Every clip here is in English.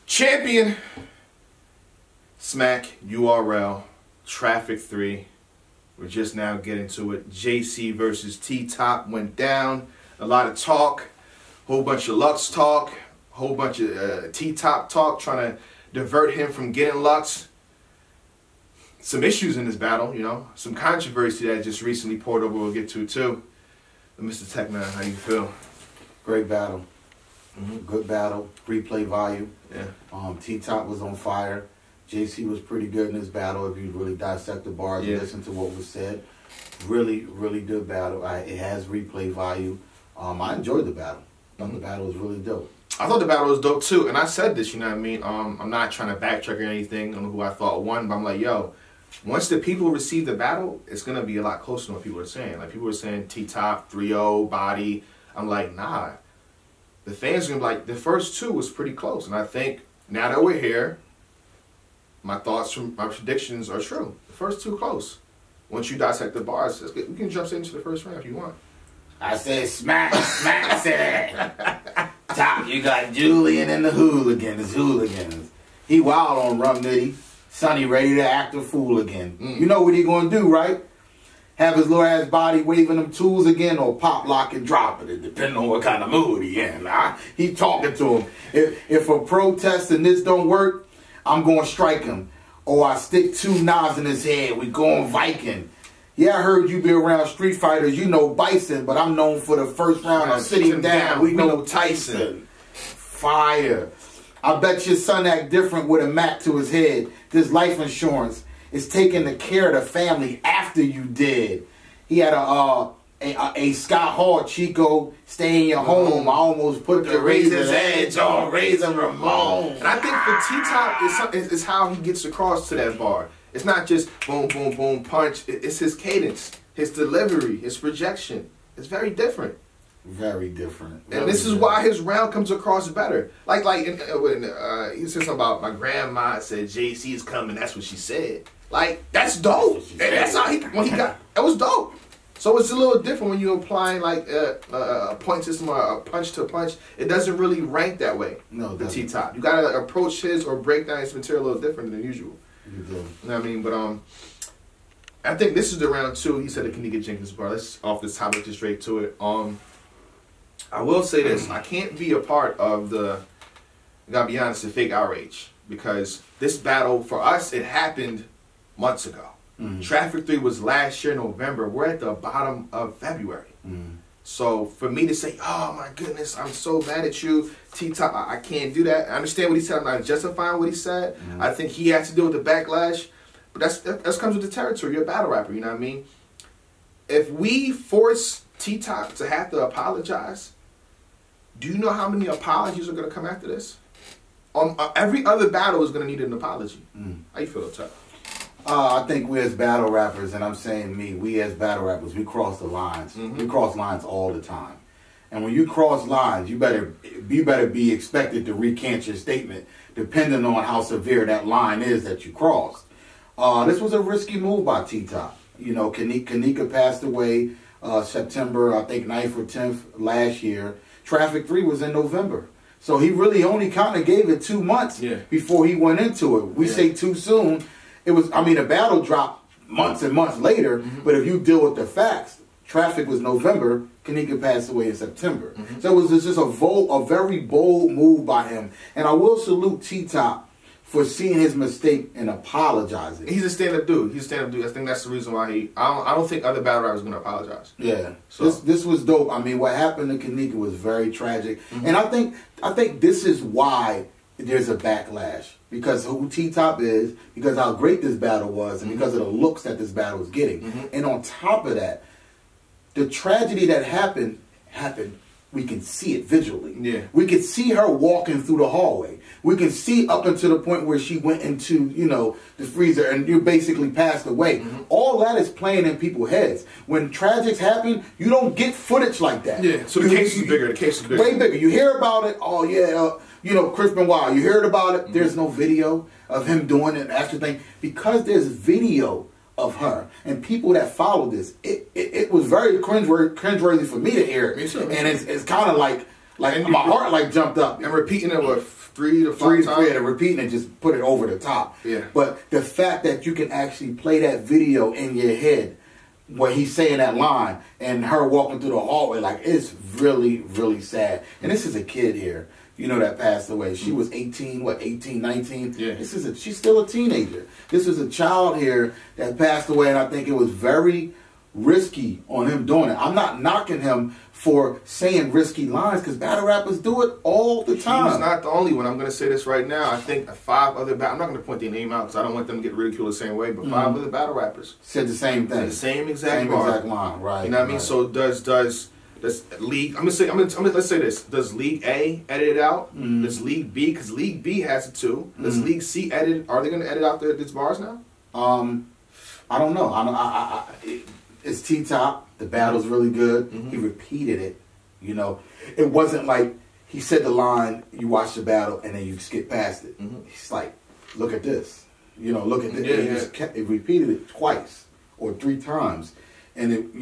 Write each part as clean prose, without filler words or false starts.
Champion Smack URL Traffic 3. We're just now getting to it. JC versus T-Top went down. A lot of talk, whole bunch of Lux talk, whole bunch of T-Top talk, trying to divert him from getting Lux. Some issues in this battle, you know, some controversy that just recently poured over. We'll get to too. Mr. Techman, how do you feel? Great battle. Good battle. Replay value. Yeah. T-Top was on fire. JC was pretty good in this battle. If you really dissect the bars and listen to what was said, really, really good battle. It has replay value. I enjoyed the battle. I thought the battle was really dope. I thought the battle was dope too, and I said this, you know what I mean? I'm not trying to backtrack or anything on who I thought won, but I'm like, yo, once the people receive the battle, it's gonna be a lot closer than what people are saying. Like, people were saying T-Top, 3-0, body. I'm like, nah. The fans are gonna be like, the first two was pretty close, and I think now that we're here, my thoughts from my predictions are true. The first two close. Once you dissect the bars, we can jump into the first round if you want. I said smack, smack, said Top, you got Julian and the hooligans. He wild on Rum Nitty. Sonny ready to act a fool again. You know what he gonna do, right? Have his little ass body waving them tools again, or pop, lock, and drop it, depending on what kind of mood he in. He talking to him. If a protest and this don't work, I'm going to strike him. Or I stick 2 knives in his head. We going Viking. Yeah, I heard you be around Street Fighters. You know Bison, but I'm known for the first round of sitting down. We know Tyson. Fire. I bet your son act different with a Mac to his head. This life insurance is taking the care of the family after you dead. He had a Scott Hall Chico, stay in your home. I almost put the razor's edge on Razor Ramon. And I think for T-Top, is how he gets across to that bar. It's not just boom, boom, boom, punch. It's his cadence, his delivery, his projection. It's very different. Very different. And this is why his round comes across better. Like when he said something about my grandma said JC's coming, that's what she said. Like, that's dope. And that's how when he got, it was dope. So it's a little different when you're applying like a point system or a punch to a punch. It doesn't really rank that way. No, the T-Top. You gotta approach his or break down his material a little different than usual. You do. You know what I mean? But I think this is the round 2. He said the Kanika Jenkins bar. Let's off this topic just straight to it. I will say this: I can't be a part of the. I gotta be honest, the fake outrage, because this battle for us, it happened months ago. Traffic 3 was last year, November. We're at the bottom of February. So for me to say, oh my goodness, I'm so mad at you, T-Top, I can't do that. I understand what he said. I'm not justifying what he said. I think he has to deal with the backlash. But that comes with the territory. You're a battle rapper, you know what I mean? If we force T-Top to have to apologize, do you know how many apologies are going to come after this? Every other battle is going to need an apology. How you feel, Top? I think we as battle rappers, and I'm saying we as battle rappers, we cross the lines. We cross lines all the time. And when you cross lines, you better be expected to recant your statement depending on how severe that line is that you crossed. This was a risky move by T-Top. You know, Kanika passed away September, I think 9th or 10th last year. Traffic 3 was in November. So he really only kind of gave it 2 months before he went into it. We say too soon. It was, I mean, a battle dropped months and months later, but if you deal with the facts, Traffic was November, Kanika passed away in September. So it was just a very bold move by him. And I will salute T-Top for seeing his mistake and apologizing. He's a stand-up dude. He's a stand-up dude. I think that's the reason why I don't think other battle rappers are going to apologize. Yeah. So this was dope. I mean, what happened to Kanika was very tragic. And I think this is why there's a backlash. Because who T-Top is, because how great this battle was, and because of the looks that this battle was getting. And on top of that, the tragedy that happened, we can see it visually. We could see her walking through the hallway. We can see up until the point where she went into, you know, the freezer and you basically passed away. All that is playing in people's heads. When tragics happen, you don't get footage like that. So the case is bigger. The case is bigger. Way bigger. You hear about it, oh yeah, you know, Chris Benoit, you heard about it, there's no video of him doing it, extra thing. Because there's video of her and people that follow this, it was very cringeworthy for me to hear it. Me too. And it's kind of like my heart like jumped up. And repeating it with 3 to 5 times. Yeah, repeating it, just put it over the top. Yeah. But the fact that you can actually play that video in your head where he's saying that line and her walking through the hallway, like, it's really, really sad. And this is a kid here, you know, that passed away. She was 18, 19? Yeah. She's still a teenager. This is a child here that passed away, and I think it was very risky on him doing it. I'm not knocking him for saying risky lines, because battle rappers do it all the time. He's not the only one. I'm going to say this right now. I think 5 other I'm not going to point their name out because I don't want them to get ridiculed the same way, but 5 other battle rappers said the same thing. The same exact line, right? You know what I mean? So does League? let's say this. Does League A edit it out? Does League B? Because League B has it too. Does League C edit? Are they going to edit out these bars now? I don't know. It's T-Top. The battle's really good. He repeated it. You know, it wasn't like he said the line, you watch the battle, and then you skip past it. He's like, look at this. You know, look at this. It repeated it twice or 3 times. And,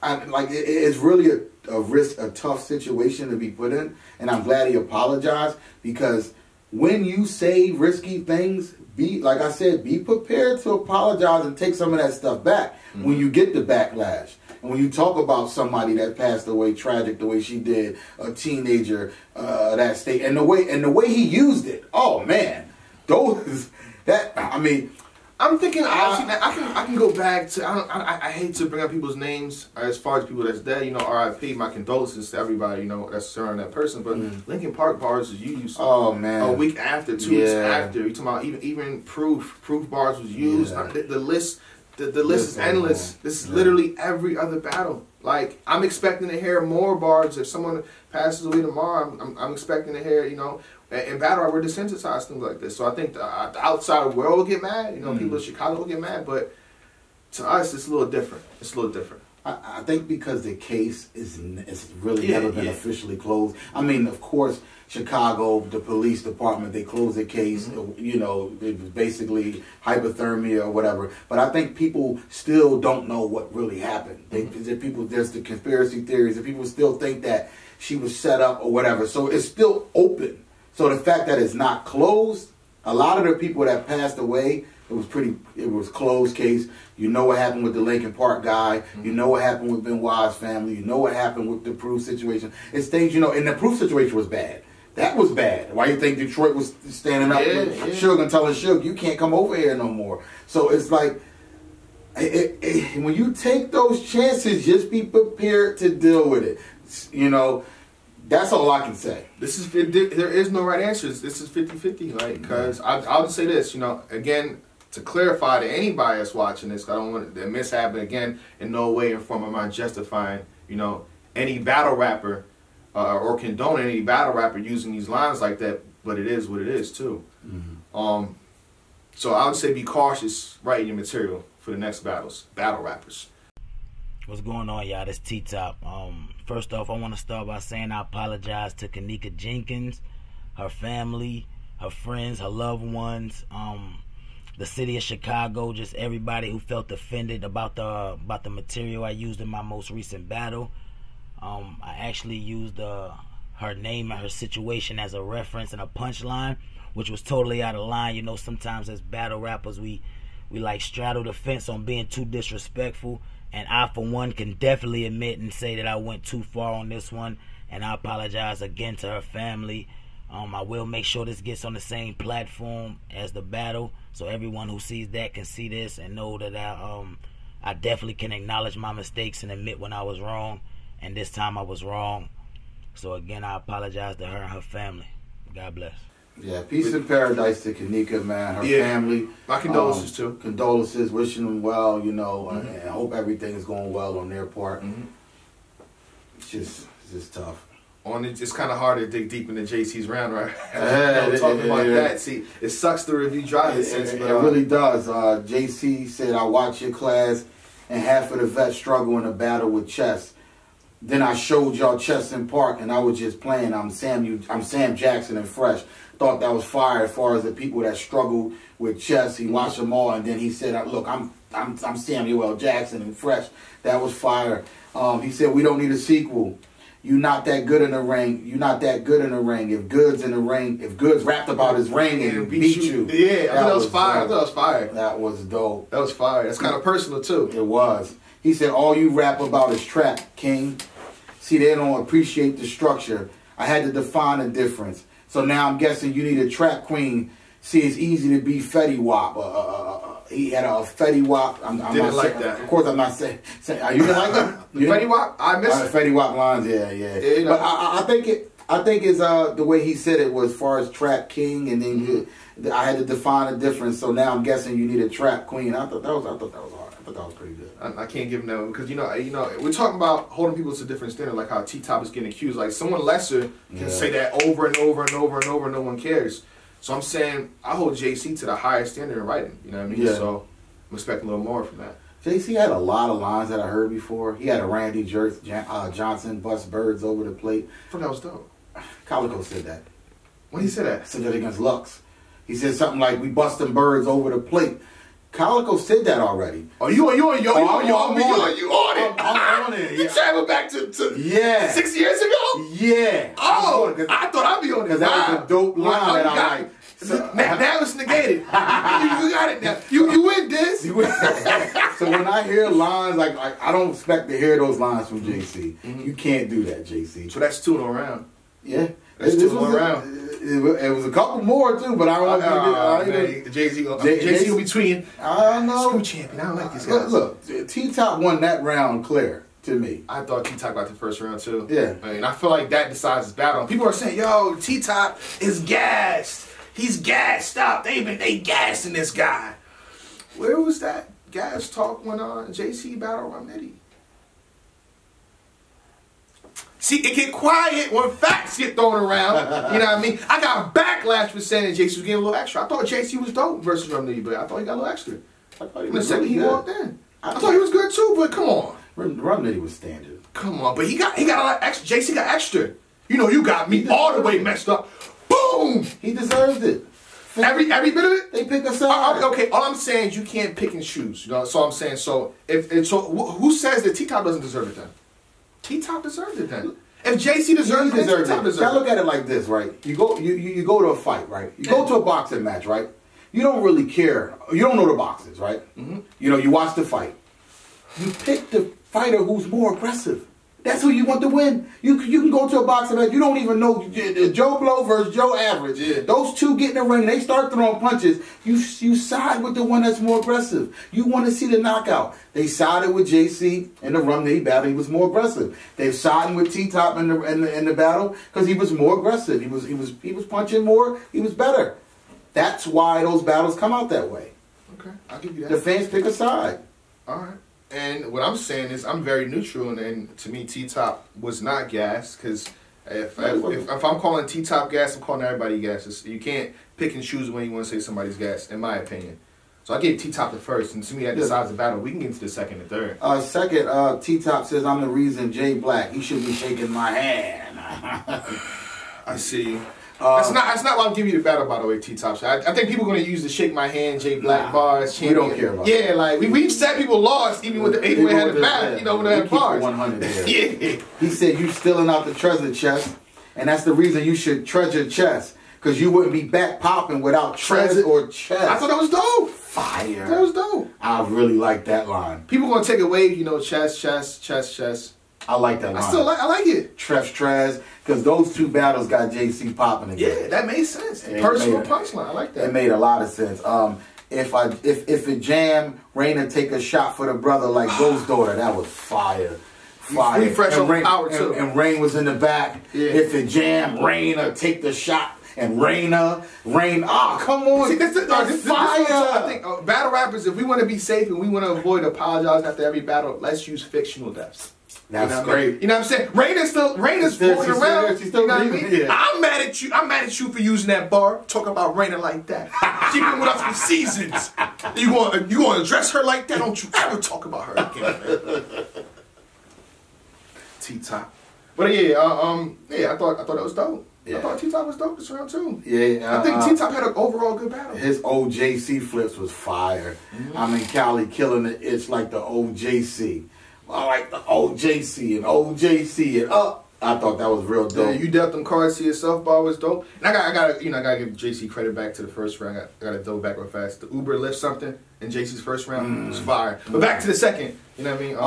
it's really a tough situation to be put in. And I'm glad he apologized, because when you say risky things, like I said, be prepared to apologize and take some of that stuff back when you get the backlash. And when you talk about somebody that passed away tragic the way she did, a teenager, that state, and the way he used it, oh man, I'm thinking I can go back to I hate to bring up people's names as far as people that's dead, you know, R.I.P. My condolences to everybody, you know, that's surrounding that person. But Linkin Park bars was used. Oh man, a week after, 2 weeks after. You talking about even proof bars was used. The list is endless. This is literally every other battle. Like, I'm expecting to hear more bars. If someone passes away tomorrow, I'm expecting to hear, you know. In battle, we're desensitized to things like this. So I think the outside world will get mad. You know, people in Chicago will get mad. But to us, it's a little different. It's a little different. I think because the case is really never been officially closed. I mean, of course, Chicago, the police department, they closed the case. You know, it was basically hypothermia or whatever. But I think people still don't know what really happened. There's the conspiracy theories, and people still think that she was set up or whatever. So it's still open. So the fact that it's not closed, a lot of the people that passed away, it was closed case. You know what happened with the Linkin Park guy. You know what happened with Benoit's family. You know what happened with the Proof situation. It's things, you know, and the Proof situation was bad. That was bad. Why you think Detroit was standing up with Suge and telling Suge, you can't come over here no more. So it's like, when you take those chances, just be prepared to deal with it. You know, that's all I can say. There is no right answer. This is 50-50. Like, because I'll just say this, you know, again, to clarify to anybody that's watching this, I don't want the mishap again in no way in form of my justifying, you know, any battle rapper or condoning any battle rapper using these lines like that. But it is what it is too. So I would say be cautious writing your material for the next battle rappers. What's going on, y'all? This T-Top. First off, I want to start by saying I apologize to Kanika Jenkins, her family, her friends, her loved ones, the city of Chicago, just everybody who felt offended about the material I used in my most recent battle. I actually used her name and her situation as a reference and a punchline, which was totally out of line. You know, sometimes as battle rappers, we like straddle the fence on being too disrespectful. And I, for one, can definitely admit and say that I went too far on this one. And I apologize again to her family. I will make sure this gets on the same platform as the battle, so everyone who sees that can see this and know that I definitely can acknowledge my mistakes and admit when I was wrong. And this time I was wrong. So again, I apologize to her and her family. God bless. Yeah, peace in paradise to Kanika, man. Her family. My condolences too. Condolences, wishing them well, you know, and I hope everything is going well on their part. It's just tough. It's kind of hard to dig deep into JC's round, right? Talking about that. See, it sucks to review driving sense, but it really does. JC said, I watched your class and half of the vets struggle in a battle with chess. Then I showed y'all chess in park and I was just playing. I'm Sam Jackson and Fresh. Thought that was fire as far as the people that struggled with chess. He watched them all and then he said, look, I'm Samuel L. Jackson and Fresh. That was fire. He said, we don't need a sequel. You not that good in the ring. You not that good in the ring. If Good's in the ring, if Good's rapped about his ring and beat you. Yeah, I thought that was fire. I thought that was fire. That was dope. That was fire. That's kind of personal too. It was. He said, all you rap about is trap, King. See, they don't appreciate the structure. I had to define the difference. So now I'm guessing you need a trap queen. See, it's easy to be Fetty Wap. He had a Fetty Wap. I'm didn't not like saying, that. Of course, I'm not saying. You didn't like that? Fetty Wap? I missed it. Fetty Wap lines, yeah. You know. But I think it's the way he said it was as far as trap king, and then I had to define the difference. So now I'm guessing you need a trap queen. I thought that was hard. I thought that was pretty good. I can't give him no, because you know we're talking about holding people to a different standard, like how T-Top is getting accused. Like someone lesser can say that over and over and over and over, no one cares. So I'm saying I hold JC to the highest standard in writing. You know what I mean? Yeah. So I'm expecting a little more from that. JC had a lot of lines that I heard before. He had a Randy Johnson bust birds over the plate. I thought that was dope. Calico said that. When he said that? Said that against Lux. He said something like, "We busting birds over the plate." Calico said that already. Oh, you on it? I'm on it. You traveled back to 6 years ago? Yeah. Oh, I thought I'd be on it. Because that was a dope line that I like. So, now it's negated. you got it now. You win this. So when I hear lines, like I don't expect to hear those lines from JC. You can't do that, JC. So that's 2 in a round. Yeah. That's 2 in a round. It was a couple more too, but I don't want to Jay-Z will be tweeting. I know. Screw champion. I don't like these guys. Look, T-Top won that round clear to me. I thought T-Top got the first round too. Yeah. I mean, I feel like that decides his battle. People are saying, yo, T-Top is gassed. He's gassed up. They gassing this guy. Where was that gas talk when JC battled Romney? See, it get quiet when facts get thrown around. You know what I mean? I got backlash for saying that JC was getting a little extra. I thought JC was dope versus Romney, but I thought he got a little extra. I thought he In the was second really he good. walked in. I thought he was good too, but come on. Romney was standard. Come on, but he got a lot extra. JC got extra. You know, you got me all the way messed up. Boom! He deserved it. Every bit of it? They pick a side. Okay, all I'm saying is you can't pick and choose. You know, so I'm saying, so who says that T-Top doesn't deserve it then? T-Top deserved it then. If JC deserved it, T-Top deserved it. Now look at it like this, right? You go to a fight, right? You go to a boxing match, right? You don't really care. You don't know the boxers, right? You know, you watch the fight. You pick the fighter who's more aggressive. That's who you want to win. You can go to a boxing match. You don't even know Joe Blow versus Joe Average. Yeah. Those two get in the ring. They start throwing punches. You side with the one that's more aggressive. You want to see the knockout. They sided with JC in the Romney battle. He was more aggressive. They've sided with T-Top in the battle because he was more aggressive. He was punching more. He was better. That's why those battles come out that way. Okay, I'll give you that. The fans pick a side. All right. And what I'm saying is I'm very neutral, and to me, T-Top was not gas, because if I'm calling T-Top gas, I'm calling everybody gas. You can't pick and choose when you want to say somebody's gas, in my opinion. So I gave T-Top the first, and to me that decides the battle. We can get into the second and third. Second, T-Top says, "I'm the reason Jay Black. He should be shaking my hand." I see. That's not why I'm giving you the battle, by the way, T-Top. I think people are going to use the shake my hand, Jay Black bars. We don't care about that. Yeah, like, we've said people lost, even with the 8-way had the battle, you know, when they had bars. 100 Yeah. He said, "You stealing out the treasure chest, and that's the reason you should treasure chest, because you wouldn't be back popping without treasure or chest." I thought that was dope. Fire. That was dope. I really like that line. People going to take away, you know, chest. I like that line. I like it. Trez, because those two battles got JC popping again. Yeah, that made sense. Personal punchline. I like that. It made a lot of sense. If it jam, Raina take a shot for the brother like Ghost Daughter, that was fire. Fire. Refresh on power too. And Rain was in the back. Yeah. If it jam, Raina take the shot. And Rain, oh, come on. See, this fire. I think battle rappers, if we want to be safe and we want to avoid apologizing after every battle, let's use fictional deaths. That's great. You know what I'm saying? Raina's floating around. She's still you know what I breathing. mean? Yeah. I'm mad at you for using that bar. Talk about Raina like that. She's been with us for seasons. You going to address her like that? Don't you ever talk about her again, man. T-Top. But yeah, I thought that was dope. Yeah. I thought T-Top was dope this round too. Yeah, I think T-Top had an overall good battle. His OJC flips was fire. I'm in Cali killing it. It's like the OJC. I like the OJC and OJC and I thought that was real dope. Yeah, you dealt them cards to yourself, bar was dope. And I gotta give JC credit back to the first round. I gotta double back real fast. The Uber lift something in JC's first round was fire. But back to the second, you know what I mean?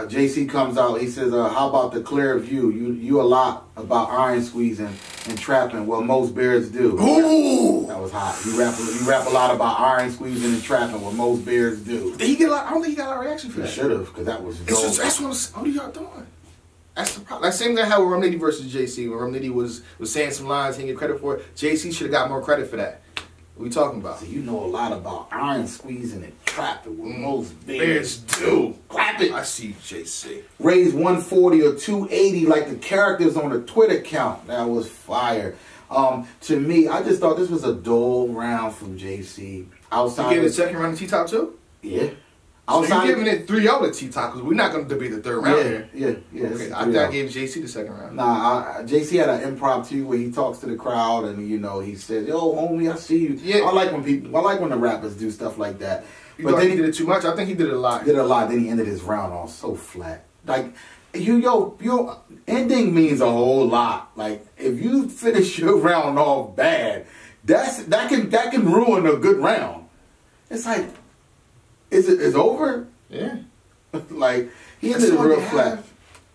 JC comes out. He says, "How about the clear view? You a lot about iron squeezing and trapping. Well, most bears do." Ooh, that was hot. You rap a lot about iron squeezing and trapping. What most bears do. Did he get a lot? I don't think he got a lot of reaction for that. He should have, because that was dope. That's what are y'all doing? That's the problem. Like same thing how with Rum Nitty versus JC. When Rum Nitty was saying some lines, he didn't get credit for it. JC should have got more credit for that. What we talking about? So you know a lot about iron squeezing and trapping. What most bears do. Clap it. I see JC. Raise 140 or 280 like the characters on the Twitter account. That was fire. To me, I just thought this was a dull round from JC. Outside, you gave the second round to T-Top too? Yeah. So you're giving it 3-0 to T-Top because we're not going to debate the third round here. Yeah. Okay, I think I gave JC the second round. Nah, JC had an impromptu where he talks to the crowd and he says, "Yo, homie, I see you." Yeah. I like when the rappers do stuff like that. But then he did it too much. I think he did it a lot. Then he ended his round off so flat. Like your ending means a whole lot. Like if you finish your round off bad, that can ruin a good round. It's like. It's over? Yeah. Like he ended it real flat.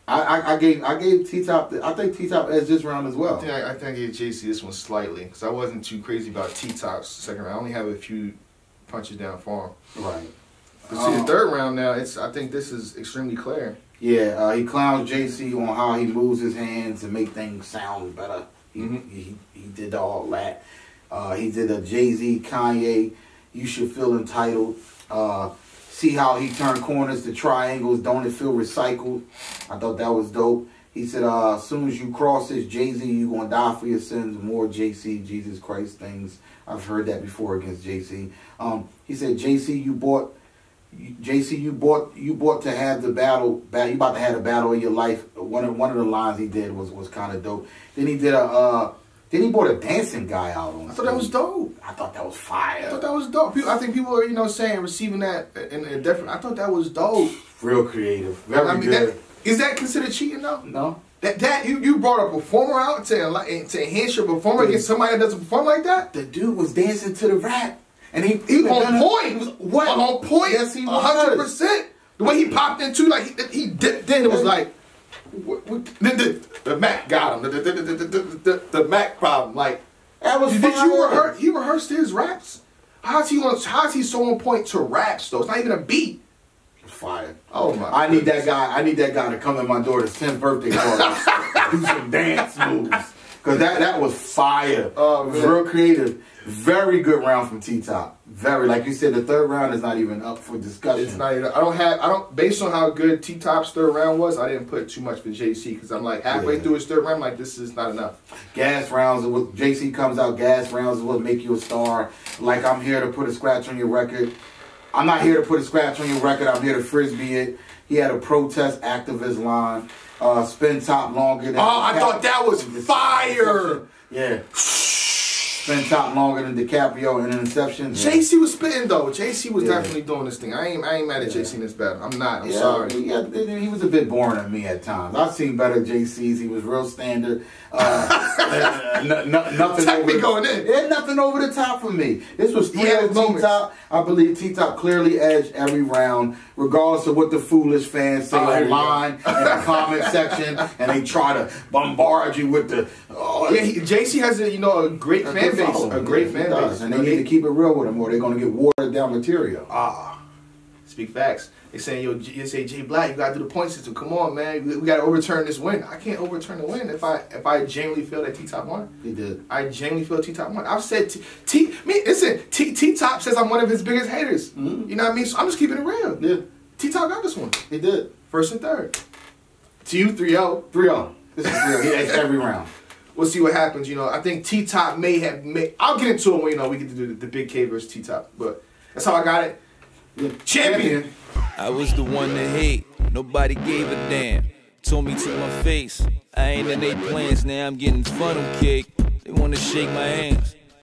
I gave T-Top. I think T-Top edged this round as well. I think I gave JC this one slightly because I wasn't too crazy about T-Top's second round. I only have a few punches down for him. Right. But see the third round now. I think this is extremely clear. Yeah. He clowns JC on how he moves his hands to make things sound better. He did all that. He did a Jay-Z, Kanye. You should feel entitled. See how he turned corners to triangles, don't it feel recycled? I thought that was dope. He said, as soon as you cross this, Jay-Z, you gonna die for your sins. More JC, Jesus Christ things. I've heard that before against JC. He said, JC, you bought to have the battle. You about to have the battle of your life. One of the lines he did was kind of dope. Then he did Then he brought a dancing guy out on. I thought that was dope. I thought that was fire. I thought that was dope. I think people are, saying, receiving that in a different. I thought that was dope. Real creative. Very good. Is that considered cheating though? No. That you brought a performer out to enhance your performance against somebody that doesn't perform like that? The dude was dancing to the rap. And he on point. What? On point. Yes, he was. 100%. The way he popped into, like, he dipped in, it was like, the Mac got him. The Mac problem. Like, that was he rehearsed his raps? How's he so on point to raps, though? It's not even a beat. Fire. Oh my! I need that guy to come to my daughter's 10th birthday party, do some dance moves, cause that was fire. Oh, it was real creative. Very good round from T-Top. Very, like you said, the third round is not even up for discussion. It's not even. Based on how good T-Top's third round was, I didn't put too much for JC because I'm like halfway through his third round, I'm like, this is not enough. Gas rounds, JC comes out. Gas rounds is what make you a star. Like, I'm here to put a scratch on your record. I'm not here to put a scratch on your record. I'm here to frisbee it. He had a protest activist line. Spin top longer than. I thought that was fire. Yeah. Spin top longer than DiCaprio in Inception. JC was spitting though. JC was definitely doing this thing. I ain't mad at JC in this battle. I'm not. I'm sorry. He was a bit boring at me at times. I've seen better JCs. He was real standard. Nothing over the top for me. This was T-Top. I believe T-Top clearly edged every round, regardless of what the foolish fans say online in the comment section, and they try to bombard you with the. JC has a great fan base, a great fan base, and they need to keep it real with him, or they're going to get watered down material. Speak facts. They saying, you say Jay Black, you gotta do the point system. Come on, man, we gotta overturn this win. I can't overturn the win if I genuinely feel that T-Top won. He did. I genuinely feel T-Top won. I've said T-Top says I'm one of his biggest haters. Mm-hmm. You know what I mean? So I'm just keeping it real. Yeah. T-Top got this one. He did. First and third. To you, 3-0. 3-0. This is real. He edged every round. We'll see what happens. I think T-Top may have made. I'll get into it when we get to do the Big K versus T-Top. But that's how I got it. Yeah. Champion. I was the one to hate. Nobody gave a damn. Told me to my face. I ain't in their plans. Now I'm getting funnel cake. They wanna shake my hands.